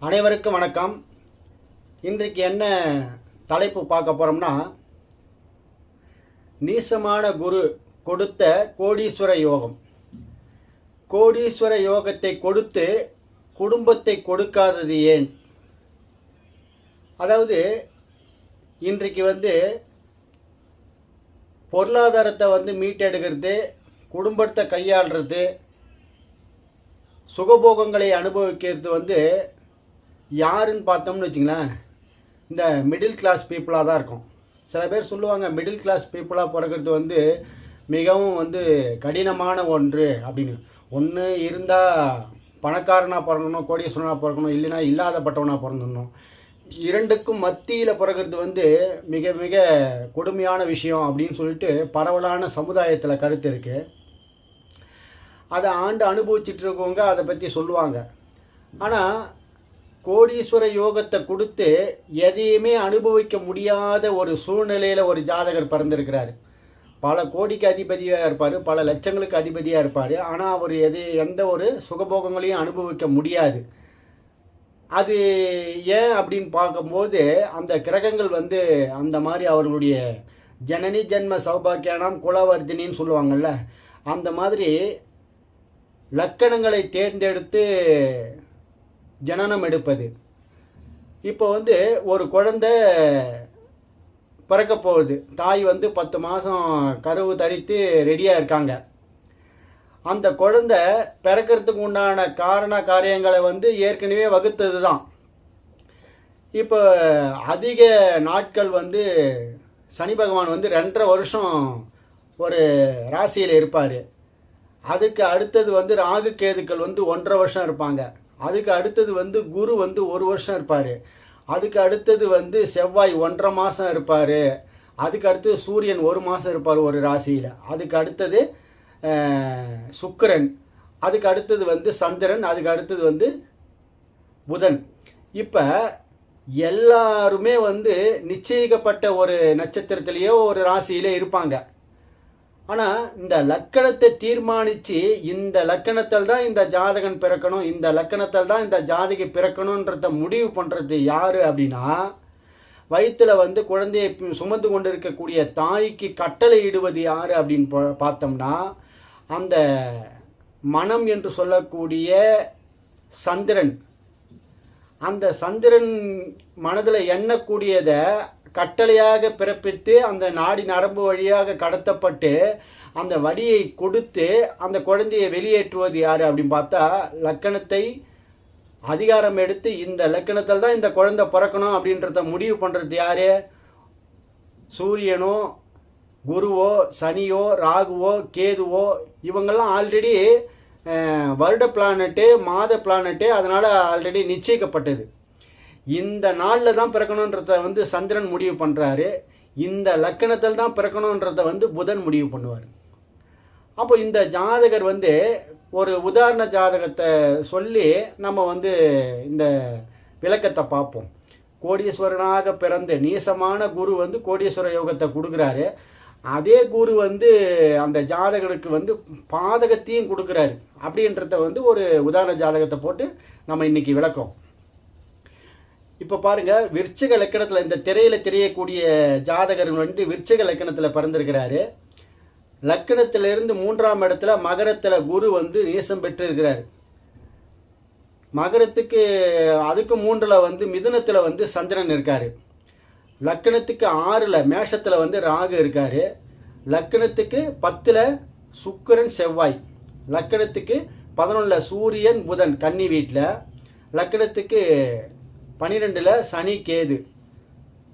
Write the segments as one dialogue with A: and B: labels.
A: அனைவருக்கும் வணக்கம். இன்றைக்கு என்ன தலைப்பு பார்க்க போகிறோம்னா, நீசமான குரு கொடுத்த கோடீஸ்வர யோகம். கோடீஸ்வர யோகத்தை கொடுத்து குடும்பத்தை கொடுக்காதது ஏன்? அதாவது இன்றைக்கு பொருளாதாரத்தை மீட்டெடுக்கிறது, குடும்பத்தை கையாளுறது, சுகபோகங்களை அனுபவிக்கிறது யாருன்னு பார்த்தோம்னு வச்சுங்களேன், இந்த மிடில் கிளாஸ் பீப்புளாக தான் இருக்கும். சில பேர் சொல்லுவாங்க, மிடில் கிளாஸ் பீப்புளாக பிறக்கிறது மிகவும் கடினமான ஒன்று அப்படின்னு. ஒன்று இருந்தால் பணக்காரனாக பிறக்கணும், கோடீஸ்வரனாக பிறக்கணும், இல்லைன்னா இல்லாதப்பட்டவனாக பிறந்துடணும். இரண்டுக்கும் மத்தியில் பிறக்கிறது மிக மிக கொடுமையான விஷயம் அப்படின்னு சொல்லிட்டு பரவலான சமுதாயத்தில் கருத்து இருக்குது. அதை அனுபவிச்சுட்டு இருக்கவங்க அதை பற்றி சொல்லுவாங்க. ஆனால் கோடீஸ்வர யோகத்தை கொடுத்து எதையுமே அனுபவிக்க முடியாத ஒரு சூழ்நிலையில் ஒரு ஜாதகர் பிறந்திருக்கிறார். பல கோடிக்கு அதிபதியாக இருப்பார், பல லட்சங்களுக்கு அதிபதியாக இருப்பார். ஆனால் அவர் எந்த ஒரு சுகபோகங்களையும் அனுபவிக்க முடியாது. அது ஏன் அப்படின்னு பார்க்கும்போது, அந்த கிரகங்கள் அந்த மாதிரி அவர்களுடைய ஜனனி ஜென்ம சௌபாக்கியானாம் குலவர்த்தினின்னு சொல்லுவாங்கள்ல, அந்த மாதிரி லக்கணங்களை தேர்ந்தெடுத்து ஜனனம் எடுப்பது. இப்போ ஒரு குழந்தை பிறக்க போகுது. தாய் 10 மாதம் கருவு தரித்து ரெடியாக இருக்காங்க. அந்த குழந்தை பிறக்கிறதுக்கு உண்டான காரியங்களை ஏற்கனவே வகுத்தது தான். இப்போ அதிக நாட்கள் சனி பகவான் 2.5 வருஷம் ஒரு ராசியில் இருப்பார். அதுக்கு அடுத்தது ராகு கேதுக்கள் 1.5 வருஷம் இருப்பாங்க. அதுக்கு அடுத்தது குரு 1 வருஷம் இருப்பார். அதுக்கு அடுத்தது செவ்வாய் 1.5 மாதம் இருப்பார். அதுக்கு அடுத்தது சூரியன் 1 மாதம் இருப்பார் ஒரு ராசியில். அதுக்கு அடுத்தது சுக்கிரன். அதுக்கு அடுத்தது சந்திரன். அதுக்கு அடுத்தது புதன். இப்போ எல்லாருமே நிச்சயிக்கப்பட்ட ஒரு நட்சத்திரத்திலேயோ ஒரு ராசியிலே இருப்பாங்க. ஆனால் இந்த லக்கணத்தை தீர்மானித்து, இந்த லக்கணத்தில் தான் இந்த ஜாதகன் பிறக்கணும், இந்த லக்கணத்தில் தான் இந்த ஜாதகி பிறக்கணுன்றத முடிவு பண்ணுறது யார் அப்படின்னா, வயிற்றில் குழந்தையை சுமந்து கொண்டு இருக்கக்கூடிய தாய்க்கு கட்டளை இடுவது யார் அப்படின்னு பார்த்தோம்னா, அந்த மனம் என்று சொல்லக்கூடிய சந்திரன். அந்த சந்திரன் மனதில் எண்ணக்கூடியதை கட்டளையாக பிறப்பித்து அந்த நாடி நரம்பு வழியாக கடத்தப்பட்டு அந்த வடியை கொடுத்து அந்த குழந்தையை வெளியேற்றுவது யார் அப்படின்னு பார்த்தா, லக்கணத்தை அதிகாரம் எடுத்து இந்த லக்கணத்தில் தான் இந்த குழந்தை பிறக்கணும் அப்படின்றத முடிவு பண்ணுறது யார்? சூரியனோ குருவோ சனியோ ராகுவோ கேதுவோ இவங்கெல்லாம் ஆல்ரெடி வருட பிளானட்டு, மாத பிளானட்டு, அதனால் ஆல்ரெடி நிச்சயிக்கப்பட்டது. இந்த நாளில் தான் பிறக்கணுன்றத சந்திரன் முடிவு பண்ணுறாரு. இந்த லக்கணத்தில் தான் பிறக்கணுன்றத புதன் முடிவு பண்ணுவார். அப்போ இந்த ஜாதகர் ஒரு உதாரண ஜாதகத்தை சொல்லி நம்ம இந்த விளக்கத்தை பார்ப்போம். கோடீஸ்வரனாக பிறந்து நீசமான குரு கோடீஸ்வர யோகத்தை கொடுக்குறாரு. அதே குரு அந்த ஜாதகனுக்கு பாதகத்தையும் கொடுக்குறாரு. அப்படின்றத ஒரு உதாரண ஜாதகத்தை போட்டு நம்ம இன்னைக்கு விளக்கம். இப்போ பாருங்கள், விருச்சிக லக்கணத்தில் இந்த திரையில் தெரியக்கூடிய ஜாதகர் விருச்சிக லக்கணத்தில் பிறந்திருக்கிறாரு. லக்கணத்திலிருந்து 3ஆம் இடத்துல மகரத்தில் குரு நீசம் பெற்றிருக்கிறார். மகரத்துக்கு அதுக்கு 3ல் மிதுனத்தில் சந்திரன் இருக்கார். லக்கணத்துக்கு 6ல் மேஷத்தில் ராகு இருக்கார். லக்கணத்துக்கு 10ல் சுக்கிரன் செவ்வாய். லக்கணத்துக்கு 11ல் சூரியன் புதன் கன்னி வீட்டில். லக்கணத்துக்கு 12ல் சனி கேது.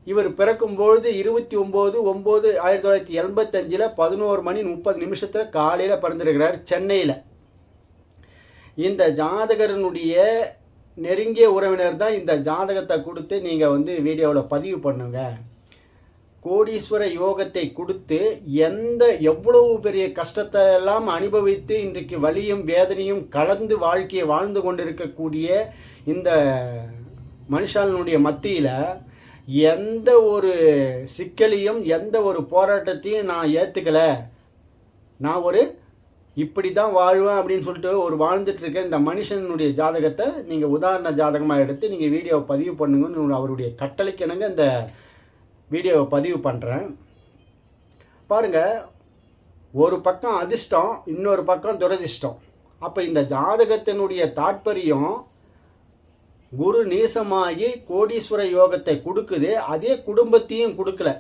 A: இவர் பிறக்கும்பொழுது 29/9/1985 11:30 காலையில் பிறந்திருக்கிறார் சென்னையில். இந்த ஜாதகரனுடைய நெருங்கிய உறவினர் தான் இந்த ஜாதகத்தை கொடுத்து நீங்கள் வீடியோவில் பதிவு பண்ணுங்க. கோடீஸ்வர யோகத்தை கொடுத்து எவ்வளவு பெரிய கஷ்டத்தை எல்லாம் அனுபவித்து இன்றைக்கு வலியும் வேதனையும் கலந்து வாழ்க்கையை வாழ்ந்து கொண்டிருக்கக்கூடிய இந்த மனுஷனுடைய மத்தியில் எந்த ஒரு சிக்கலையும் எந்த ஒரு போராட்டத்தையும் நான் ஏற்றுக்கலை, நான் ஒரு இப்படி தான் வாழ்வேன் அப்படின்னு சொல்லிட்டு ஒரு வாழ்ந்துட்டு இருக்க இந்த மனுஷனுடைய ஜாதகத்தை நீங்கள் உதாரண ஜாதகமாக எடுத்து நீங்கள் வீடியோவை பதிவு பண்ணுங்கன்னு அவருடைய கட்டளைக்கு இணங்க இந்த வீடியோவை பதிவு பண்ணுறேன். பாருங்கள், ஒரு பக்கம் அதிர்ஷ்டம், இன்னொரு பக்கம் துரதிர்ஷ்டம். அப்போ இந்த ஜாதகத்தினுடைய தாற்பயம் குரு நீசமாகி கோடீஸ்வர யோகத்தை கொடுக்குது, அதே குடும்பத்தையும் கொடுக்கல.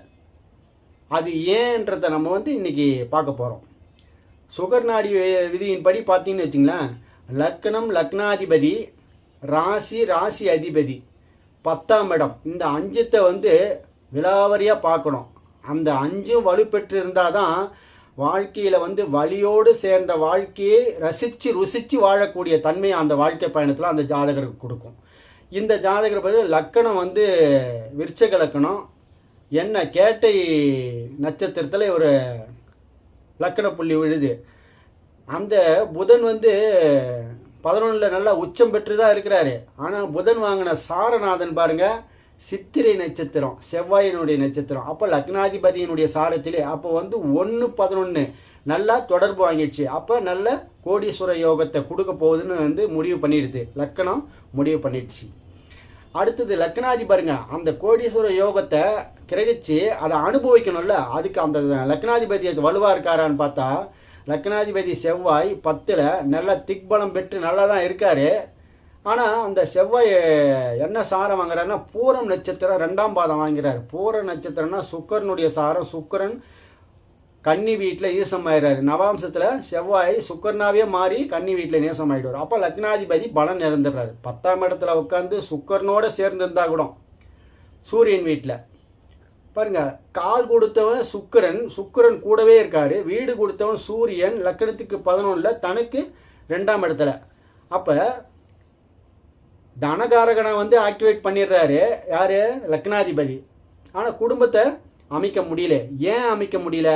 A: அது ஏன்றதை நம்ம இன்றைக்கி பார்க்க போகிறோம். சுகர்நாடி விதியின்படி பார்த்தீங்கன்னு வச்சுங்களேன், லக்னம் லக்னாதிபதி, ராசி ராசி அதிபதி, 10ஆம் இடம், இந்த 5த்தை விலாவரியாக பார்க்கணும். அந்த 5ம் வலுப்பெற்று இருந்தால் தான் வாழ்க்கையில் வலியோடு சேர்ந்த வாழ்க்கையை ரசித்து ருசித்து வாழக்கூடிய தன்மையை அந்த வாழ்க்கை பயணத்தில் அந்த ஜாதகருக்கு கொடுக்கும். இந்த ஜாதகர் பேர் லக்கணம் விருச்சக லக்கணம், என்ன கேட்டை நட்சத்திரத்தில் ஒரு லக்கண புள்ளி விழுது. அந்த புதன் 11 நல்லா உச்சம் பெற்று தான் இருக்கிறாரு. ஆனால் புதன் வாங்கின சாரநாதன் பாருங்கள், சித்திரை நட்சத்திரம், செவ்வாயினுடைய நட்சத்திரம். அப்போ லக்னாதிபதியினுடைய சாரத்திலே அப்போ 1-11 நல்லா தொடர்பு வாங்கிடுச்சு. அப்போ நல்ல கோடீஸ்வர யோகத்தை கொடுக்க போகுதுன்னு முடிவு பண்ணிடுது, லக்கணம் முடிவு பண்ணிடுச்சு. அடுத்தது லக்னாதி பாருங்க, அந்த கோடீஸ்வர யோகத்தை கிரகிச்சு அதை அனுபவிக்கணும்ல, அதுக்கு அந்த லக்னாதிபதி வலுவாக இருக்காரான்னு பார்த்தா லக்னாதிபதி செவ்வாய் 10ல் நல்ல திக்பலம் பெற்று நல்லா தான் இருக்கார். ஆனால் அந்த செவ்வாய் என்ன சாரம் வாங்குறாருன்னா பூரம் நட்சத்திரம் 2ஆம் பாதம் வாங்கிறார். பூர நட்சத்திரம்னா சுக்கரனுடைய சாரம். சுக்கரன் கன்னி வீட்டில் ஈசமாயிடுறாரு. நவாம்சத்தில் செவ்வாய் சுக்கரனாவே மாறி கன்னி வீட்டில் நேசமாயிடுவார். அப்போ லக்னாதிபதி பலன் இறந்துடுறாரு. 10ஆம் இடத்துல உட்காந்து சுக்கரனோடு சேர்ந்து இருந்தால் கூட சூரியன் வீட்டில் பாருங்கள், கால் கொடுத்தவன் சுக்கரன், சுக்கரன் கூடவே இருக்கார். வீடு கொடுத்தவன் சூரியன், லக்கணத்துக்கு 11ல், தனக்கு 2ஆம் இடத்துல. அப்போ தனகாரகனை ஆக்டிவேட் பண்ணிடுறாரு யார், லக்னாதிபதி. ஆனால் குடும்பத்தை அமைக்க முடியல. ஏன் அமைக்க முடியல?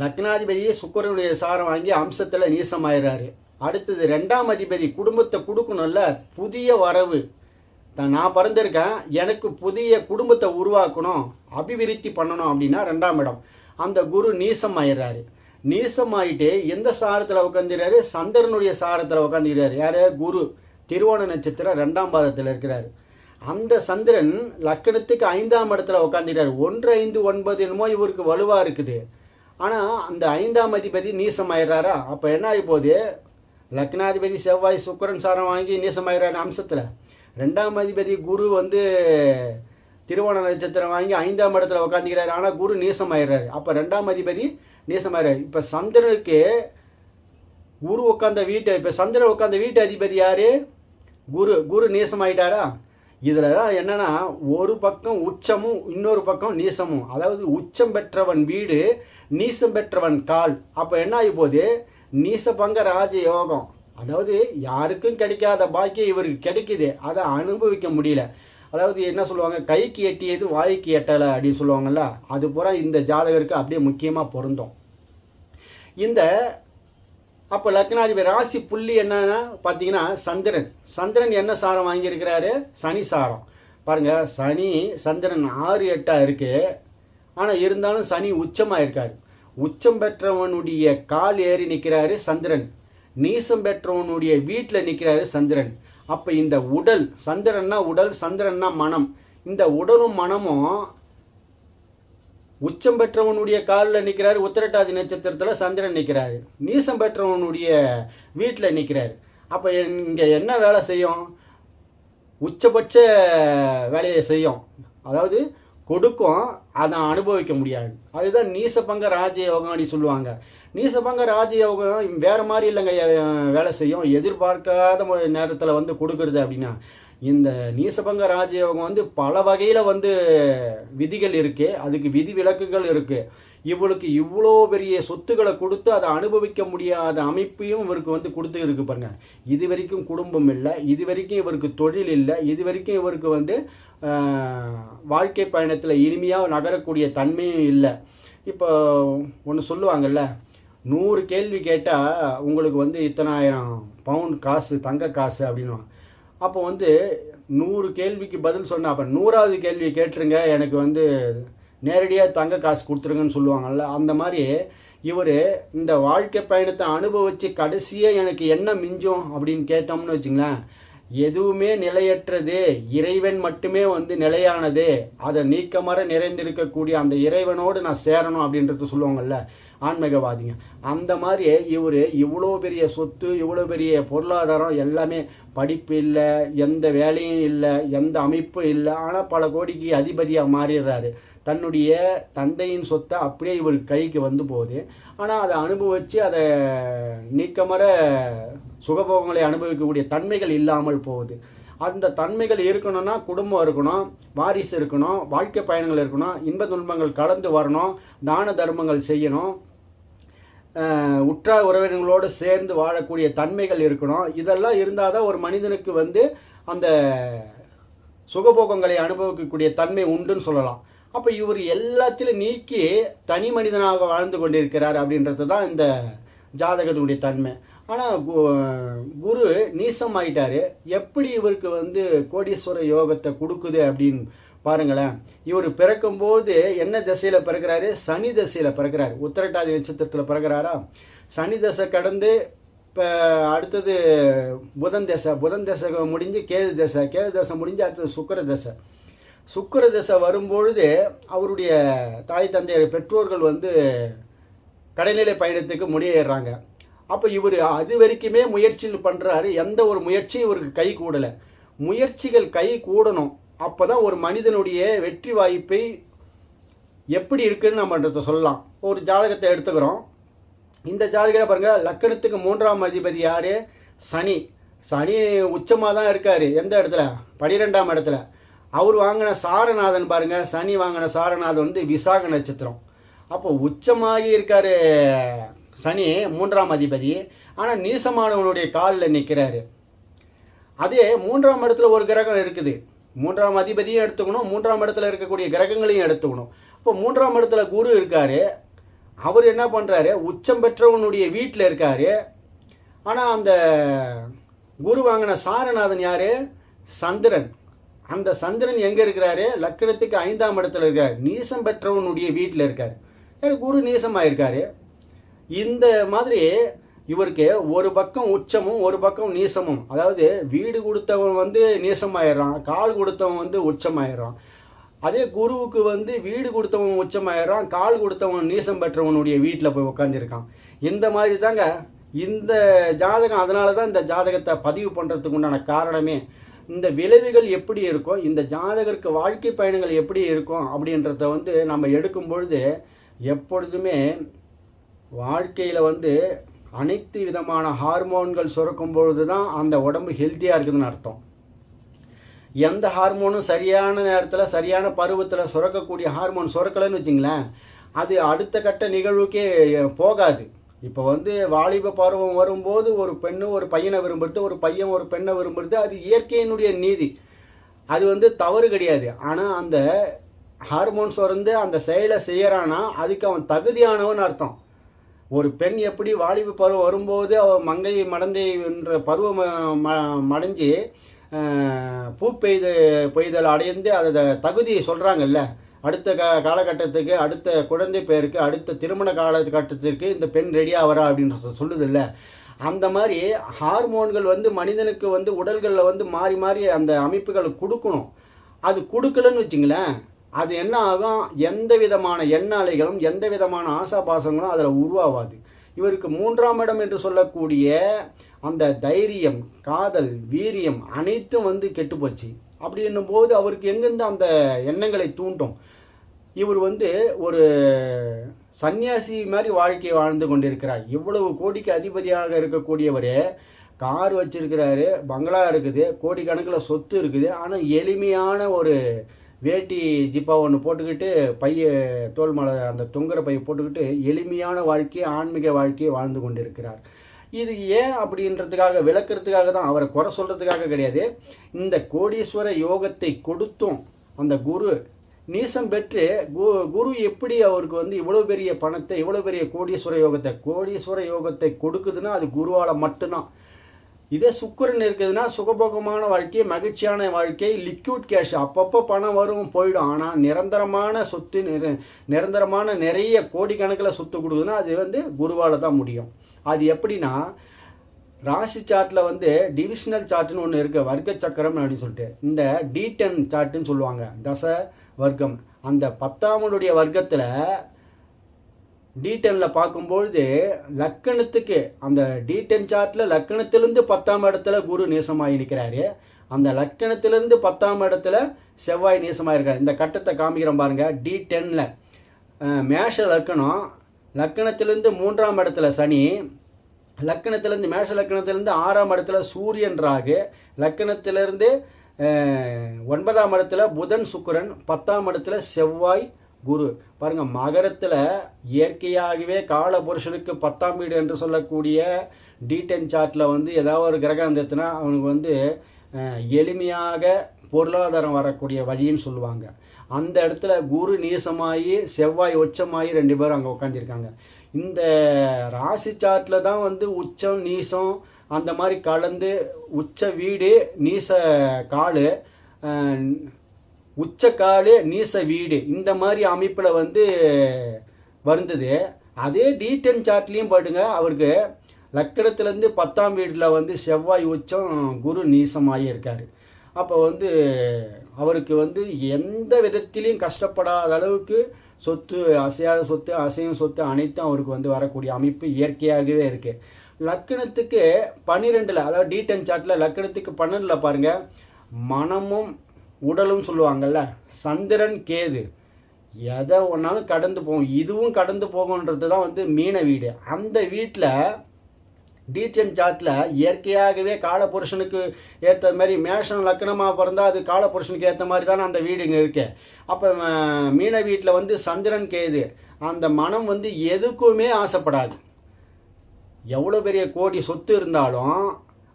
A: லக்னாதிபதியே சுக்கரனுடைய சாரம் வாங்கி அம்சத்தில் நீசமாயிடுறாரு. அடுத்தது 2ஆம் அதிபதி குடும்பத்தை கொடுக்கணும்ல, புதிய வரவு. நான் பிறந்திருக்கேன், எனக்கு புதிய குடும்பத்தை உருவாக்கணும், அபிவிருத்தி பண்ணணும் அப்படின்னா 2ஆம் இடம். அந்த குரு நீசமாயிடுறாரு. நீசமாயிட்டு எந்த சாரத்தில் உட்காந்துறாரு, சந்திரனுடைய சாரத்தில் உட்காந்துக்கிறாரு. யார், குரு. திருவோண நட்சத்திரம் 2ஆம் பாதத்தில் இருக்கிறாரு. அந்த சந்திரன் லக்கணத்துக்கு 5ஆம் இடத்துல உட்காந்துக்கிறார். 1, 5, 9 என்னமோ இவருக்கு வலுவாக இருக்குது. ஆனால் அந்த 5ஆம் அதிபதி நீசமாயிடுறாரா? அப்போ என்ன ஆகி போகுது, லக்னாதிபதி செவ்வாய் சுக்கரன் சாரம் வாங்கி நீசமாயிடுறாரு அம்சத்தில். 2ஆம் அதிபதி குரு திருவோண நட்சத்திரம் வாங்கி 5ஆம் இடத்துல உட்காந்துக்கிறாரு. ஆனால் குரு நீசமாயிடுறாரு. அப்போ 2ஆம் அதிபதி நீசமாயிடுறாரு. இப்போ சந்திரனுக்கு குரு உட்காந்த வீட்டு, இப்போ சந்திரன் உட்காந்த வீட்டு அதிபதி யார், குரு. குரு நீசமாயிட்டாரா? இதில் தான் என்னென்னா, ஒரு பக்கம் உச்சமும் இன்னொரு பக்கம் நீசமும். அதாவது உச்சம் பெற்றவன் வீடு, நீசம் பெற்றவன் கால். அப்போ என்ன ஆகி போகுது, நீசபங்க ராஜ யோகம். அதாவது யாருக்கும் கிடைக்காத பாக்கியம் இவருக்கு கிடைக்குது, அதை அனுபவிக்க முடியல. அதாவது என்ன சொல்லுவாங்க, கைக்கு எட்டியது வாய்க்கு எட்டலை அப்படின்னு சொல்லுவாங்கள்ல, அது பூரா இந்த ஜாதகருக்கு அப்படியே முக்கியமாக பொருந்தும். இந்த அப்போ லக்னாதிபதி ராசி புள்ளி என்னன்னா பார்த்தீங்கன்னா சந்திரன். சந்திரன் என்ன சாரம் வாங்கியிருக்கிறாரு, சனி சாரம். பாருங்கள், சனி சந்திரன் 6, 8 இருக்குது. ஆனால் இருந்தாலும் சனி உச்சமாக இருக்கார். உச்சம் பெற்றவனுடைய கால் ஏறி நிற்கிறாரு சந்திரன். நீசம் பெற்றவனுடைய வீட்டில் நிற்கிறாரு சந்திரன். அப்போ இந்த உடல், சந்திரன்னா உடல், சந்திரன்னா மனம். இந்த உடலும் மனமும் உச்சம் பெற்றவனுடைய காலில் நிற்கிறாரு. உத்திரட்டாதி நட்சத்திரத்தில் சந்திரன் நிற்கிறாரு. நீசம் பெற்றவனுடைய வீட்டில் நிற்கிறாரு. அப்போ இங்கே என்ன வேலை செய்யும், உச்சபட்ச வேலையை செய்யும். அதாவது கொடுக்கும், அதை அனுபவிக்க முடியாது. அதுதான் நீசபங்க ராஜயோகம் அப்படி சொல்லுவாங்க. நீசபங்க ராஜயோகம் வேறு மாதிரி இல்லைங்க, வேலை செய்யும். எதிர்பார்க்காத நேரத்தில் கொடுக்குறது அப்படின்னா, இந்த நீசபங்க ராஜயோகம் பல வகையில் விதிகள் இருக்குது, அதுக்கு விதி விலக்குகள் இருக்குது. இவளுக்கு இவ்வளோ பெரிய சொத்துக்களை கொடுத்து அதை அனுபவிக்க முடியாத அமைப்பையும் இவருக்கு கொடுத்து இருக்கு பாருங்க. இது வரைக்கும் குடும்பம் இல்லை, இது வரைக்கும் இவருக்கு தொழில் இல்லை, இது வரைக்கும் இவருக்கு வாழ்க்கை பயணத்தில் இனிமையாக நகரக்கூடிய தன்மையும் இல்லை. இப்போ ஒன்று சொல்லுவாங்கள்ல, 100 கேள்வி கேட்டால் உங்களுக்கு இத்தனாயிரம் பவுண்ட் காசு, தங்க காசு அப்படின்னு. அப்போ 100 கேள்விக்கு பதில் சொன்னால், அப்போ 100வது கேள்வி கேட்டுருங்க, எனக்கு நேரடியாக தங்க காசு கொடுத்துருங்கன்னு சொல்லுவாங்கள்ல. அந்த மாதிரி இவர் இந்த வாழ்க்கை பயணத்தை அனுபவித்து கடைசியாக எனக்கு என்ன மிஞ்சும் அப்படின்னு கேட்டோம்னு வச்சுங்களேன், எதுவுமே நிலையற்றது, இறைவன் மட்டுமே வந்து நிலையானது, அதை நீக்கமர நிறைந்திருக்கக்கூடிய அந்த இறைவனோடு நான் சேரணும் அப்படின்றது சொல்லுவாங்கள்ல ஆன்மீகவாதிங்க. அந்த மாதிரி இவர் இவ்வளோ பெரிய சொத்து, இவ்வளோ பெரிய பொருளாதாரம், எல்லாமே படிப்பு இல்லை, எந்த வேலையும் இல்லை, எந்த அமைப்பும் இல்லை, ஆனால் பல கோடிக்கு அதிபதியாக மாறிடுறாரு. தன்னுடைய தந்தையின் சொத்தை அப்படியே இவர் கைக்கு வந்து போகுது. ஆனால் அதை அனுபவித்து அதை நீக்கமர சுகபோகங்களை அனுபவிக்கக்கூடிய தன்மைகள் இல்லாமல் போகுது. அந்த தன்மைகள் இருக்கணும்னா குடும்பம் இருக்கணும், வாரிசு இருக்கணும், வாழ்க்கை பயணங்கள் இருக்கணும், இன்ப துன்பங்கள் கலந்து வரணும், தான தர்மங்கள் செய்யணும், உற்றார் உறவினர்களோடு சேர்ந்து வாழக்கூடிய தன்மைகள் இருக்கணும். இதெல்லாம் இருந்தால் தான் ஒரு மனிதனுக்கு வந்து அந்த சுகபோகங்களை அனுபவிக்கக்கூடிய தன்மை உண்டுன்னு சொல்லலாம். அப்போ இவர் எல்லாத்திலும் நீக்கி தனி மனிதனாக வாழ்ந்து கொண்டிருக்கிறார் அப்படின்றது தான் இந்த ஜாதகத்தினுடைய தன்மை. ஆனால் குரு நீசம் ஆகிட்டார். எப்படி இவருக்கு வந்து கோடீஸ்வர யோகத்தை கொடுக்குது அப்படின்னு பாருங்களேன். இவர் பிறக்கும்போது என்ன திசையில் பிறக்கிறாரு? சனி திசையில் பிறக்கிறார். உத்திரட்டாதி நட்சத்திரத்தில் பிறக்கிறாரா. சனி தசை கடந்து இப்போ அடுத்தது புதன் தசை முடிஞ்சு கேது தசை முடிஞ்சு அடுத்தது சுக்கிர தசை வரும்பொழுது அவருடைய தாய் தந்தையர் பெற்றோர்கள் வந்து கடைநிலை பயணத்துக்கு முடியேறாங்க. அப்போ இவர் அது வரைக்குமே முயற்சிகள் பண்ணுறாரு. எந்த ஒரு முயற்சியும் இவருக்கு கை கூடலை. முயற்சிகள் கை கூடணும். அப்போ தான் ஒரு மனிதனுடைய வெற்றி வாய்ப்பை எப்படி இருக்குதுன்னு நம்மன்றதை சொல்லலாம். ஒரு ஜாதகத்தை எடுத்துக்கிறோம். இந்த ஜாதகரை பாருங்கள், லக்கணத்துக்கு 3ஆம் அதிபதி யார்? சனி. சனி உச்சமாக தான் இருக்கார். எந்த இடத்துல? 12ஆம் இடத்துல. அவர் வாங்கின சாரநாதன் பாருங்கள், சனி வாங்கின சாரநாதன் வந்து விசாக நட்சத்திரம். அப்போ உச்சமாகி இருக்கார் சனி, 3ஆம் அதிபதி. ஆனால் நீசமானவனுடைய காலில் நிற்கிறாரு. அதே 3ஆம் இடத்துல ஒரு கிரகம் இருக்குது. 3ஆம் அதிபதியும் எடுத்துக்கணும், 3ஆம் இடத்துல இருக்கக்கூடிய கிரகங்களையும் எடுத்துக்கணும். இப்போ 3ஆம் இடத்துல குரு இருக்கார். அவர் என்ன பண்ணுறாரு? உச்சம் பெற்றவனுடைய வீட்டில் இருக்கார். ஆனால் அந்த குரு வாங்கின சாரநாதன் யார்? சந்திரன். அந்த சந்திரன் எங்கே இருக்கிறாரு? லக்கணத்துக்கு 5ஆம் இடத்துல இருக்கார். நீசம் பெற்றவனுடைய வீட்டில் இருக்கார். குரு நீசமாக இருக்கார். இந்த மாதிரி இவருக்கு ஒரு பக்கம் உச்சமும் ஒரு பக்கம் நீசமும். அதாவது வீடு கொடுத்தவன் வந்து நீசமாயிடுறான், கால் கொடுத்தவன் வந்து உச்சமாயிடுறான். அதே குருவுக்கு வந்து வீடு கொடுத்தவன் உச்சமாயிடுறான், கால் கொடுத்தவன் நீசம் பெற்றவனுடைய வீட்டில் போய் உட்காந்துருக்கான். இந்த மாதிரி தாங்க இந்த ஜாதகம். அதனால தான் இந்த ஜாதகத்தை பதிவு பண்ணுறதுக்கு உண்டான காரணமே. இந்த விளைவுகள் எப்படி இருக்கும், இந்த ஜாதகருக்கு வாழ்க்கை பயணங்கள் எப்படி இருக்கும் அப்படின்றத வந்து நம்ம எடுக்கும் பொழுது எப்பொழுதுமே வாழ்க்கையில் வந்து அனைத்து விதமான ஹார்மோன்கள் சுரக்கும் பொழுது தான் அந்த உடம்பு ஹெல்த்தியாக இருக்குதுன்னு அர்த்தம். எந்த ஹார்மோனும் சரியான நேரத்தில் சரியான பருவத்தில் சுரக்கக்கூடிய ஹார்மோன் சுரக்கலைன்னு வச்சிங்களேன், அது அடுத்த கட்ட நிகழ்வுக்கே போகாது. இப்போ வந்து வாலிப பருவம் வரும்போது ஒரு பெண்ணு ஒரு பையனை விரும்புறது, ஒரு பையன் ஒரு பெண்ணை விரும்புறது, அது இயற்கையினுடைய நீதி. அது வந்து தவறு கிடையாது. ஆனால் அந்த ஹார்மோன்ஸ் வந்து அந்த செயலை செய்கிறான்னா அதுக்கு அவன் தகுதியானவன் அர்த்தம். ஒரு பெண் எப்படி வாலிப பருவம் வரும்போது அவள் மங்கை மடந்தை என்ற பருவம் மடைஞ்சு பூ பெய்தல் அடைந்து அதை தகுதியை சொல்கிறாங்கல்ல, அடுத்த காலகட்டத்துக்கு, அடுத்த குழந்தை பேருக்கு, அடுத்த திருமண காலகட்டத்திற்கு இந்த பெண் ரெடியாக வரா அப்படின்னு சொல்லுதில்ல. அந்த மாதிரி ஹார்மோன்கள் வந்து மனிதனுக்கு வந்து உடல்களில் வந்து மாறி மாறி அந்த அமைப்புகளை கொடுக்கணும். அது கொடுக்கலன்னு வச்சுங்களேன், அது என்ன ஆகும்? எந்த விதமான எண்ண அலைகளும் எந்த விதமான ஆசாபாசங்களும் அதில் உருவாகாது. இவருக்கு 3ஆம் இடம் என்று சொல்லக்கூடிய அந்த தைரியம், காதல், வீரியம் அனைத்தும் வந்து கெட்டுப்போச்சு. அப்படி என்னும்போது அவருக்கு எங்கேருந்து அந்த எண்ணங்களை தூண்டும்? இவர் வந்து ஒரு சன்னியாசி மாதிரி வாழ்க்கையை வாழ்ந்து கொண்டிருக்கிறார். இவ்வளவு கோடிக்கு அதிபதியாக இருக்கக்கூடியவர் கார் வச்சிருக்கிறாரு, பங்களா இருக்குது, கோடிக்கணக்கில் சொத்து இருக்குது. ஆனால் எளிமையான ஒரு வேட்டி ஜிப்பா ஒன்று போட்டுக்கிட்டு தோல் மலை அந்த தொங்குற பையை போட்டுக்கிட்டு எளிமையான வாழ்க்கையை, ஆன்மீக வாழ்க்கையை வாழ்ந்து கொண்டிருக்கிறார். இது ஏன் அப்படின்றதுக்காக, விளக்கிறதுக்காக தான், அவரை குறை சொல்கிறதுக்காக கிடையாது. இந்த கோடீஸ்வர யோகத்தை கொடுத்தும் அந்த குரு நீசம் பெற்று குரு எப்படி அவருக்கு வந்து இவ்வளோ பெரிய பணத்தை, இவ்வளோ பெரிய கோடீஸ்வர யோகத்தை கொடுக்குதுன்னா அது குருவால் மட்டும்தான். இதே சுக்கிரன் இருக்குதுன்னா சுகபோகமான வாழ்க்கை, மகிழ்ச்சியான வாழ்க்கை, லிக்விட் கேஷ், அப்பப்போ பணம் வரும் போயிடும். ஆனால் நிரந்தரமான சொத்து, நிரந்தரமான நிறைய கோடிக்கணக்கில் சொத்து கொடுக்குதுன்னா அது வந்து குருவால் தான் முடியும். அது எப்படின்னா, ராசி சார்ட்டில் வந்து டிவிஷனல் சார்ட்டுன்னு ஒன்று இருக்குது, வர்க்க சக்கரம் அப்படின்னு சொல்லிட்டு. இந்த D10 சார்ட்டுன்னு சொல்லுவாங்க, தச வர்க்கம். அந்த 10ஆம் வர்க்கத்தில் D10ல் பார்க்கும்பொழுது லக்கணத்துக்கு, அந்த D10 சார்ட்டில் லக்கணத்திலேருந்து 10ஆம் இடத்துல குரு நேசமாகி நிற்கிறாரு. அந்த லக்கணத்திலேருந்து 10ஆம் இடத்துல செவ்வாய் நேசமாக இருக்கார். இந்த கட்டத்தை காமிக்கிறோம் பாருங்கள். D10ல் மேஷ லக்கணம், லக்கணத்திலேருந்து 3ஆம் இடத்துல சனி, லக்கணத்திலேருந்து மேஷ லக்கணத்திலேருந்து 6ஆம் இடத்துல சூரியன் ராகு, லக்கணத்திலேருந்து 9ஆம் இடத்துல புதன் சுக்கிரன், 10ஆம் இடத்துல செவ்வாய் குரு. பாருங்கள், மகரத்தில் இயற்கையாகவே கால புருஷனுக்கு 10ஆம் வீடு என்று சொல்லக்கூடிய D10 சார்ட்டில் வந்து ஏதாவது ஒரு கிரகம் இருந்துச்சுன்னா அவனுக்கு வந்து எளிமையாக பொருளாதாரம் வரக்கூடிய வழின்னு சொல்லுவாங்க. அந்த இடத்துல குரு நீசமாகி செவ்வாய் உச்சமாகி 2 பேரும் அங்கே உட்காந்துருக்காங்க. இந்த ராசி சார்ட்டில் தான் வந்து உச்சம் நீசம் அந்த மாதிரி கலந்து, உச்ச வீடு நீச காலு, உச்ச காலு நீச வீடு, இந்த மாதிரி அமைப்பில் வந்து வருந்தது. அதே D10 சார்ட்லேயும் பாட்டுங்க, அவருக்கு லக்கணத்துலேருந்து 10ஆம் வீட்டில் வந்து செவ்வாய் உச்சம் குரு நீசமாகி இருக்கார். அப்போ வந்து அவருக்கு வந்து எந்த விதத்திலையும் கஷ்டப்படாத அளவுக்கு சொத்து, அசையாத சொத்து, அசையும் சொத்து அனைத்தும் அவருக்கு வந்து வரக்கூடிய அமைப்பு இயற்கையாகவே இருக்குது. லக்கணத்துக்கு 12ல், அதாவது D10 சார்ட்டில் லக்கணத்துக்கு 12ல் பாருங்கள், மனமும் உடலும் சொல்லுவாங்கள்ல, சந்திரன் கேது எதை ஒன்றாலும் கடந்து போகும், இதுவும் கடந்து போகும்ன்றது தான் வந்து மீன வீடு. அந்த வீட்டில் D10 சார்ட்டில் இயற்கையாகவே காலபுருஷனுக்கு ஏற்ற மாதிரி மேஷம் லக்கணமாக பிறந்தால் அது காலபுருஷனுக்கு ஏற்ற மாதிரி தானே அந்த வீடு இங்கே இருக்குது. அப்போ மீன வீட்டில் வந்து சந்திரன் கேது, அந்த மனம் வந்து எதுக்குமே ஆசைப்படாது. எவ்வளோ பெரிய கோடி சொத்து இருந்தாலும்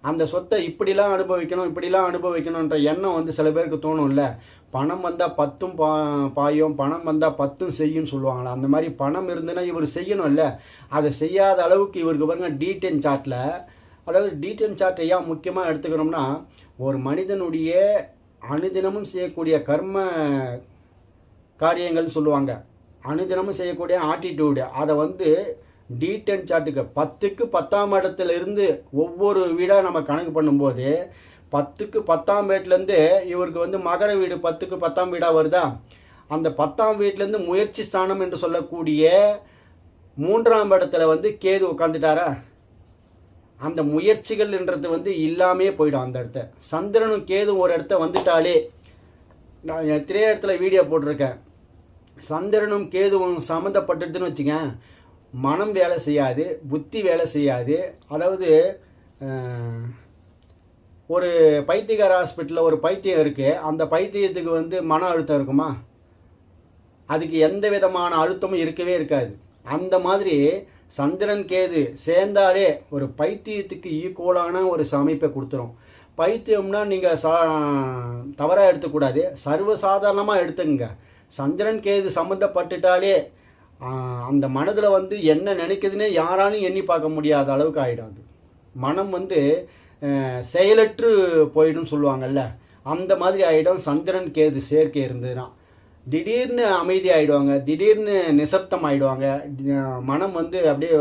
A: அந்த சொத்தை இப்படிலாம் அனுபவிக்கணும், இப்படிலாம் அனுபவிக்கணுன்ற எண்ணம் வந்து சில பேருக்கு தோணும்ல. பணம் வந்தால் 10ம் பாயும், பணம் வந்தால் 10ம் செய்யும் சொல்லுவாங்களா. அந்த மாதிரி பணம் இருந்துன்னா இவர் செய்யணும்ல, அதை செய்யாத அளவுக்கு இவருக்கு பாருங்க D10 சார்ட்டில். அதாவது D10 சார்ட்டை ஏன் முக்கியமாக எடுத்துக்கணும்னா, ஒரு மனிதனுடைய அனுதினமும் செய்யக்கூடிய கர்ம காரியங்கள் சொல்லுவாங்க, அனுதினமும் செய்யக்கூடிய ஆட்டிடியூடு, அதை வந்து D10 சார்ட்டுக்கு 10க்கு 10ஆம் இடத்துல இருந்து ஒவ்வொரு வீடாக நம்ம கணக்கு பண்ணும்போது 10க்கு 10ஆம் வீட்டிலேருந்து இவருக்கு வந்து மகர வீடு 10க்கு 10ஆம் வீடாக வருதா. அந்த 10ஆம் வீட்டிலேருந்து முயற்சி ஸ்தானம் என்று சொல்லக்கூடிய 3ஆம் இடத்துல வந்து கேது உட்காந்துட்டாரா. அந்த முயற்சிகள்ன்றது வந்து இல்லாமே போயிடும். அந்த இடத்த சந்திரனும் கேதும் ஒரு இடத்த வந்துட்டாலே, நான் எத்தனையோ இடத்துல வீடியோ போட்டிருக்கேன், சந்திரனும் கேதுவும் சம்மந்தப்பட்டுதுன்னு வச்சுங்க, மனம் வேலை செய்யாது, புத்தி வேலை செய்யாது. அதாவது ஒரு பைத்தியகார ஹாஸ்பிட்டலில் ஒரு பைத்தியம் இருக்குது, அந்த பைத்தியத்துக்கு வந்து மன அழுத்தம் இருக்குமா? அதுக்கு எந்த விதமான அழுத்தமும் இருக்கவே இருக்காது. அந்த மாதிரி சந்திரன் கேது சேர்ந்தாலே ஒரு பைத்தியத்துக்கு ஈக்குவலான ஒரு அமைப்பை கொடுத்துரும். பைத்தியம்னா நீங்கள் தவறாக எடுத்துக்கூடாது, சர்வசாதாரணமாக எடுத்துக்கங்க. சந்திரன் கேது சம்மந்தப்பட்டுட்டாலே அந்த மனதில் வந்து என்ன நினைக்குதுன்னே யாராலும் எண்ணி பார்க்க முடியாத அளவுக்கு ஆகிடும். அது மனம் வந்து செயலற்று போயிடும் சொல்லுவாங்கள்ல, அந்த மாதிரி ஆகிடும். சந்திரன் கேது சேர்க்கை இருந்ததுன்னா திடீர்னு அமைதி ஆகிடுவாங்க, திடீர்னு நிசப்தம் ஆகிடுவாங்க, மனம் வந்து அப்படியே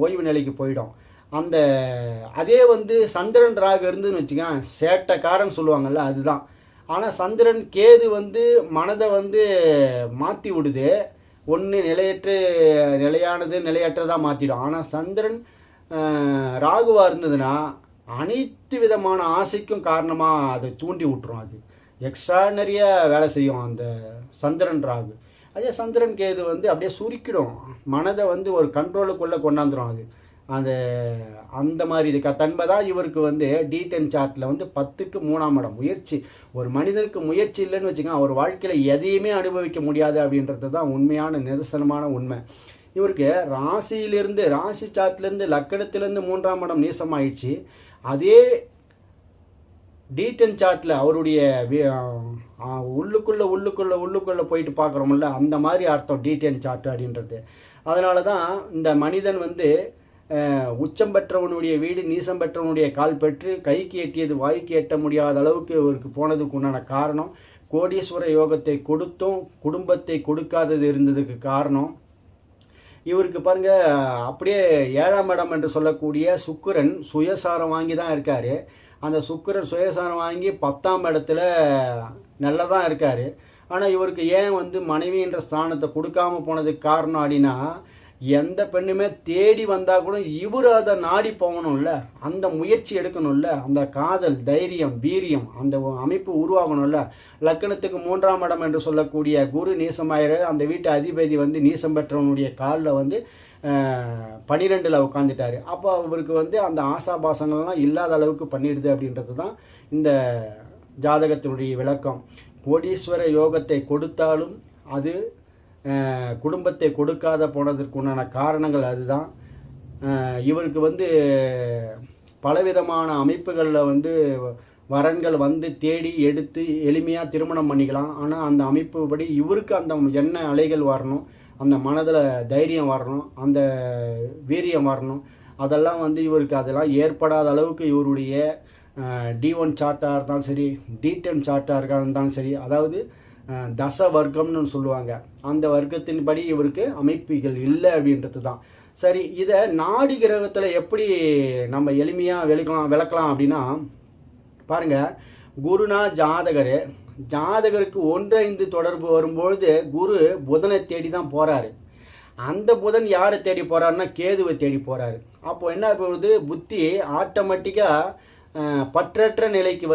A: ஓய்வு நிலைக்கு போயிடும். அந்த அதே வந்து சந்திரன் ராகு இருந்துன்னு வச்சுக்கேன், சேட்டைக்காரன் சொல்லுவாங்கள்ல, அதுதான். ஆனால் சந்திரன் கேது வந்து மனதை வந்து மாற்றி விடுது. ஒன்று நிலையானது நிலையற்றதாக மாற்றிடும். ஆனால் சந்திரன் ராகுவாக இருந்ததுன்னா அனைத்து விதமான ஆசைக்கும் காரணமாக அதை தூண்டி விட்டுரும். அது எக்ஸ்ட்ரானரியாக வேலை செய்யும் அந்த சந்திரன் ராகு. அதே சந்திரன் கேது வந்து அப்படியே சுருக்கிடும், மனதை வந்து ஒரு கண்ட்ரோலுக்குள்ளே கொண்டாந்துடும். அது அந்த மாதிரி இதுக்கு தன்மை தான் இவருக்கு வந்து D10 சார்ட்டில் வந்து 10க்கு 3ஆம் இடம். முயற்சி, ஒரு மனிதனுக்கு முயற்சி இல்லைன்னு வச்சுக்கோங்க, அவர் வாழ்க்கையில் எதையுமே அனுபவிக்க முடியாது அப்படின்றது தான் உண்மையான நிதர்சனமான உண்மை. இவருக்கு ராசியிலிருந்து, ராசி சார்ட்லேருந்து லக்கணத்திலேருந்து 3ஆம் இடம் நீசமாயிடுச்சு. அதே D10 சார்ட்டில் அவருடைய உள்ளுக்குள்ளே போயிட்டு பார்க்குறோம்ல, அந்த மாதிரி அர்த்தம் D10 சார்ட் அப்படின்றது. அதனால தான் இந்த மனிதன் வந்து உச்சம் பெற்றவனுடைய வீடு நீசம் பெற்றவனுடைய கால் பெற்று கைக்கு எட்டியது வாய்க்கு எட்ட முடியாத அளவுக்கு இவருக்கு போனதுக்கு உண்டான காரணம் கோடீஸ்வர யோகத்தை கொடுத்தும் குடும்பத்தை கொடுக்காதது இருந்ததுக்கு காரணம் இவருக்கு பாருங்க அப்படியே 7ஆம் இடம் என்று சொல்லக்கூடிய சுக்கிரன் சுயசாரம் வாங்கி தான் இருக்கார். அந்த சுக்கிரன் சுயசாரம் வாங்கி 10ஆம் இடத்துல நல்லா தான் இருக்கார். ஆனால் இவருக்கு ஏன் மனைவின்ற ஸ்தானத்தை கொடுக்காம போனதுக்கு காரணம் அப்படின்னா எந்த பெண்ணுமே தேடி வந்தால் கூட இவர் அதை நாடி போகணும்ல, அந்த முயற்சி எடுக்கணும்ல, அந்த காதல் தைரியம் வீரியம் அந்த அமைப்பு உருவாகணும்ல. லக்கணத்துக்கு 3ஆம் இடம் என்று சொல்லக்கூடிய குரு நீசமாயிர அந்த வீட்டு அதிபதி நீசம் பெற்றவனுடைய காலில் 12ல் உட்காந்துட்டார். அப்போ அவருக்கு அந்த ஆசாபாசங்கள்லாம் இல்லாத அளவுக்கு பண்ணிடுது அப்படின்றது தான் இந்த ஜாதகத்தினுடைய விளக்கம். கோடீஸ்வர யோகத்தை கொடுத்தாலும் அது குடும்பத்தை கொடுக்காத போனதற்குண்டான காரணங்கள் அதுதான். இவருக்கு பலவிதமான அமைப்புகளில் வரன்கள் தேடி எடுத்து எளிமையாக திருமணம் பண்ணிக்கலாம். ஆனால் அந்த அமைப்புபடி இவருக்கு அந்த எண்ணெய் அலைகள் வரணும், அந்த மனதில் தைரியம் வரணும், அந்த வீரியம் வரணும். அதெல்லாம் இவருக்கு அதெல்லாம் ஏற்படாத அளவுக்கு இவருடைய D1 சார்ட்டாக இருந்தாலும் சரி, D10 சார்ட்டாக இருந்தாலும் சரி, அதாவது தச வர்க்கம்னு சொல்லுவாங்க, அந்த வர்க்கத்தின்படி இவருக்கு அமைப்புகள் இல்லை அப்படின்றது தான். சரி, இதை நாடி கிரகத்தில் எப்படி நம்ம எளிமையாக விளக்கலாம் அப்படின்னா பாருங்கள், குருனா ஜாதகருக்கு 1-5 தொடர்பு வரும்பொழுது குரு புதனை தேடி தான் போகிறாரு. அந்த புதன் யாரை தேடி போகிறாருன்னா கேதுவை தேடி போகிறாரு. அப்போது என்ன போகுது, புத்தி ஆட்டோமேட்டிக்காக பற்றற்ற நிலைக்கு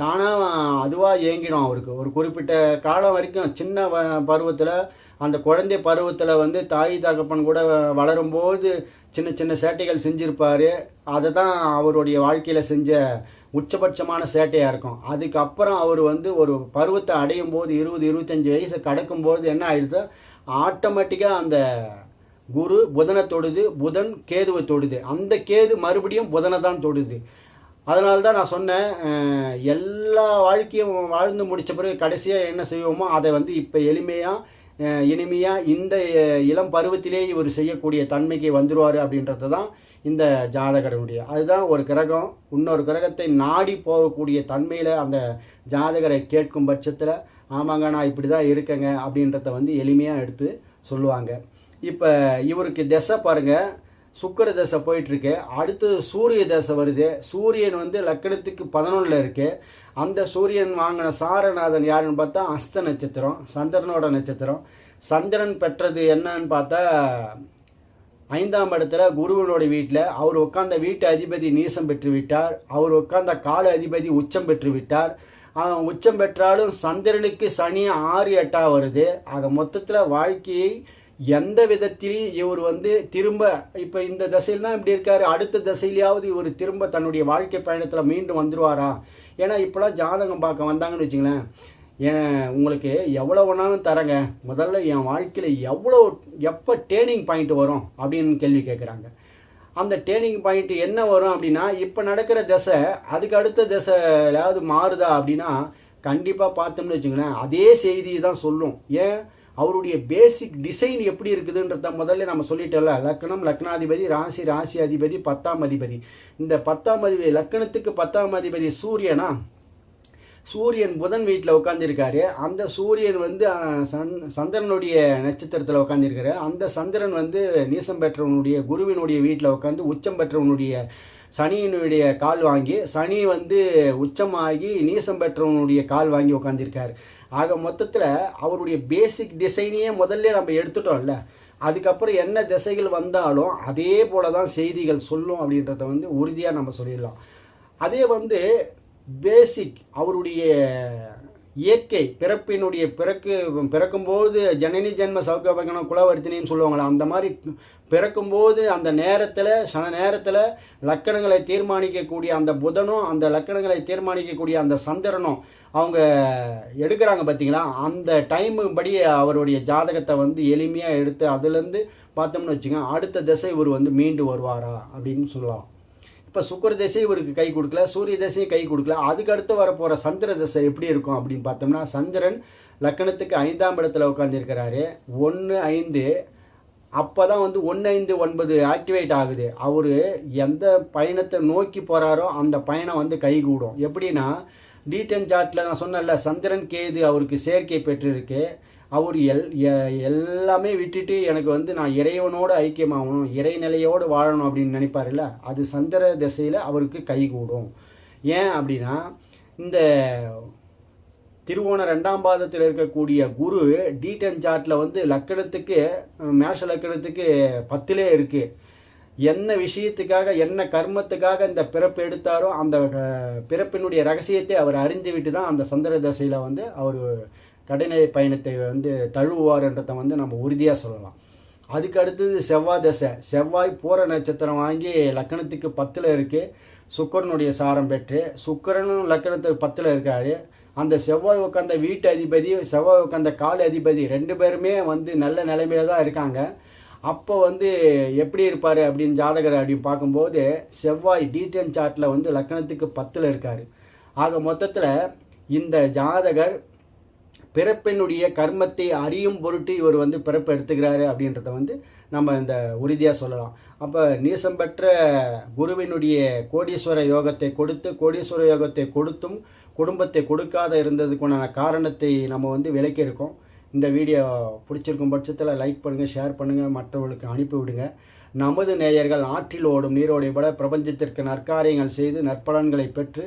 A: தானாக அதுவாக இயங்கிடும். அவருக்கு ஒரு குறிப்பிட்ட காலம் வரைக்கும் சின்ன பருவத்தில் அந்த குழந்தை பருவத்தில் தாய் தகப்பன் கூட வளரும்போது சின்ன சின்ன சேட்டைகள் செஞ்சுருப்பார். அதை தான் அவருடைய வாழ்க்கையில் செஞ்ச உச்சபட்சமான சேட்டையாக இருக்கும். அதுக்கப்புறம் அவர் ஒரு பருவத்தை அடையும் போது 20-25 வயசு கடக்கும்போது என்ன ஆகிடுது, ஆட்டோமேட்டிக்காக அந்த குரு புதனை தொடுது, புதன் கேதுவை தொடுது, அந்த கேது மறுபடியும் புதனை தான் தொடுது. அதனால தான் நான் சொன்னேன், எல்லா வாழ்க்கையும் வாழ்ந்து முடித்த பிறகு கடைசியாக என்ன செய்வோமோ அதை இப்போ இனிமையாக இந்த இளம் பருவத்திலே இவர் செய்யக்கூடிய தன்மைக்கு வந்துடுவார் அப்படின்றது தான் இந்த ஜாதகருடைய. அதுதான் ஒரு கிரகம் இன்னொரு கிரகத்தை நாடி போகக்கூடிய தன்மையில் அந்த ஜாதகரை கேட்கும் பட்சத்தில் ஆமாங்க நான் இப்படி தான் இருக்கேங்க அப்படின்றத எளிமையாக எடுத்து சொல்லுவாங்க. இப்போ இவருக்கு திசை பாருங்கள், சுக்கிர தசை போயிட்டுருக்கு. அடுத்து சூரிய தசை வருது. சூரியன் லக்கணத்துக்கு 11ல் இருக்குது. அந்த சூரியன் வாங்கின சாரநாதன் யாருன்னு பார்த்தா அஸ்த நட்சத்திரம், சந்திரனோட நட்சத்திரம். சந்திரன் பெற்றது என்னன்னு பார்த்தா 5ஆம் இடத்துல குருவனோட வீட்டில் அவர் உட்கார்ந்த வீட்டு அதிபதி நீசம் பெற்று விட்டார். அவர் உட்கார்ந்த கால அதிபதி உச்சம் பெற்று விட்டார். உச்சம் பெற்றாலும் சந்திரனுக்கு சனி 6-8 வருது. ஆக மொத்தத்தில் வாழ்க்கையை எந்த விதத்திலையும் இவர் திரும்ப இப்போ இந்த தசையில் தான் இப்படி இருக்கார், அடுத்த தசையிலையாவது இவர் திரும்ப தன்னுடைய வாழ்க்கை பயணத்தில் மீண்டும் வந்துடுவாரா? ஏன்னா இப்போலாம் ஜாதகம் பார்க்க வந்தாங்கன்னு வச்சுங்களேன், உங்களுக்கு எவ்வளோ வேணாலும் தரங்க, முதல்ல என் வாழ்க்கையில் எப்போ டேர்னிங் பாயிண்ட் வரும் அப்படின்னு கேள்வி கேட்குறாங்க. அந்த டேர்னிங் பாயிண்ட் என்ன வரும் அப்படின்னா, இப்போ நடக்கிற தசை அதுக்கு அடுத்த தசையாவது மாறுதா அப்படின்னா கண்டிப்பாக பார்த்தோம்னு வச்சுங்களேன் அதே செய்தியை தான் சொல்லும். ஏன், அவருடைய பேசிக் டிசைன் எப்படி இருக்குதுன்றத முதல்ல நம்ம சொல்லிட்டோம்ல. லக்னம் லக்னாதிபதி, ராசி அதிபதி, 10ஆம் அதிபதி. இந்த 10ஆம் அதிபதி லக்கணத்துக்கு 10ஆம் அதிபதி சூரியனா, சூரியன் புதன் வீட்டில் உட்காந்துருக்காரு. அந்த சூரியன் சந்திரனுடைய நட்சத்திரத்தில் உட்காந்துருக்காரு. அந்த சந்திரன் நீசம் பெற்றவனுடைய குருவினுடைய வீட்டில் உட்காந்து உச்சம் பெற்றவனுடைய சனியினுடைய கால் வாங்கி, சனி உச்சமாகி நீசம் பெற்றவனுடைய கால் வாங்கி உட்காந்துருக்காரு. ஆக மொத்தத்தில் அவருடைய பேசிக் டிசைனையே முதல்ல நம்ம எடுத்துட்டோம்ல, அதுக்கப்புறம் என்ன திசைகள் வந்தாலும் அதே போல தான் செய்திகள் சொல்லும் அப்படின்றத உறுதியாக நம்ம சொல்லிடலாம். அதே பேசிக் அவருடைய இயற்கை பிறப்பினுடைய பிறக்கும்போது ஜனனி ஜென்ம சௌகவகனம் குலவர்த்தினின்னு சொல்லுவாங்களா, அந்த மாதிரி பிறக்கும்போது அந்த நேரத்தில் சில நேரத்தில் லக்கணங்களை தீர்மானிக்கக்கூடிய அந்த புதனும் அந்த லக்கணங்களை தீர்மானிக்கக்கூடிய அந்த சந்திரனும் அவங்க எடுக்கிறாங்க பார்த்தீங்களா, அந்த டைமு படி அவருடைய ஜாதகத்தை எளிமையாக எடுத்து அதுலேருந்து பார்த்தோம்னு வச்சுங்க அடுத்த திசை இவர் மீண்டு வருவாரா அப்படின்னு சொல்லலாம். இப்போ சுக்கிர திசை இவருக்கு கை கொடுக்கல, சூரிய திசையும் கை கொடுக்கல. அதுக்கு அடுத்து வரப்போகிற சந்திர திசை எப்படி இருக்கும் அப்படின்னு பார்த்தோம்னா, சந்திரன் லக்கணத்துக்கு 5ஆம் இடத்துல உட்காந்துருக்கிறாரு. 1, 5 அப்போ தான் வந்து 159 ஆக்டிவேட் ஆகுது. அவர் எந்த பயணத்தை நோக்கி போகிறாரோ அந்த பயணம் வந்து கைகூடும். எப்படின்னா டீடன் சார்ட்டில் நான் சொன்னேன்ல, சந்திரன் கேது அவருக்கு சேர்க்கை பெற்றிருக்கு. அவர் எல்லாமே விட்டுட்டு எனக்கு வந்து நான் இறைவனோடு ஐக்கியமாகணும், இறைநிலையோடு வாழணும் அப்படின்னு நினைப்பார்ல, அது சந்திர திசையில் அவருக்கு கைகூடும். ஏன் அப்படின்னா இந்த திருவோண 2ஆம் பாதத்தில் இருக்கக்கூடிய குரு டீடன் சார்ட்டில் வந்து லக்கணத்துக்கு மேஷ லக்கணத்துக்கு 10லே இருக்குது. என்ன விஷயத்துக்காக என்ன கர்மத்துக்காக இந்த பிறப்பு எடுத்தாரோ அந்த பிறப்பினுடைய ரகசியத்தை அவர் அறிந்து விட்டு தான் அந்த சந்திர தசையில் வந்து அவர் கடைநிலை பயணத்தை வந்து தழுவுவார்ன்றதை வந்து நம்ம உறுதியாக சொல்லலாம். அதுக்கு அடுத்தது செவ்வாய் தசை. செவ்வாய் பூர நட்சத்திரம் வாங்கி லக்கணத்துக்கு 10ல் இருக்குது. சுக்கரனுடைய சாரம் பெற்று சுக்கரனும் லக்கணத்துக்கு 10ல் இருக்கார். அந்த செவ்வாய் உட்காந்த வீட்டு அதிபதி, செவ்வாய் உட்காந்த கால அதிபதி 2 பேருமே வந்து நல்ல நிலைமையில தான் இருக்காங்க. அப்போ வந்து எப்படி இருப்பார் அப்படின்னு ஜாதகர் அப்படின்னு பார்க்கும்போது செவ்வாய் டீடன் சார்ட்டில் வந்து லக்கணத்துக்கு 10ல் இருக்கார். ஆக மொத்தத்தில் இந்த ஜாதகர் பிறப்பினுடைய கர்மத்தை அறியும் பொருட்டு இவர் வந்து பிறப்பு எடுத்துக்கிறாரு அப்படின்றத வந்து நம்ம இந்த உறுதியாக சொல்லலாம். அப்போ நீசம் பெற்ற குருவினுடைய கோடீஸ்வர யோகத்தை கொடுத்து, கோடீஸ்வர யோகத்தை கொடுத்தும் குடும்பத்தை கொடுக்காத இருந்ததுக்குண்டான காரணத்தை நம்ம வந்து விளக்கியிருக்கோம். இந்த வீடியோ பிடிச்சிருக்கும் பட்சத்தில் லைக் பண்ணுங்கள், ஷேர் பண்ணுங்கள், மற்றவர்களுக்கு அனுப்பிவிடுங்க. நமது நேயர்கள் ஆற்றில் ஓடும் நீரோடை போல பிரபஞ்சத்திற்கு நற்காரியங்கள் செய்து நற்பலன்களை பெற்று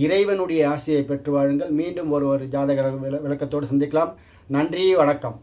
A: இறைவனுடைய ஆசையை பெற்று வாழுங்கள். மீண்டும் ஒரு ஜாதக விளக்கத்தோடு சந்திக்கலாம். நன்றி, வணக்கம்.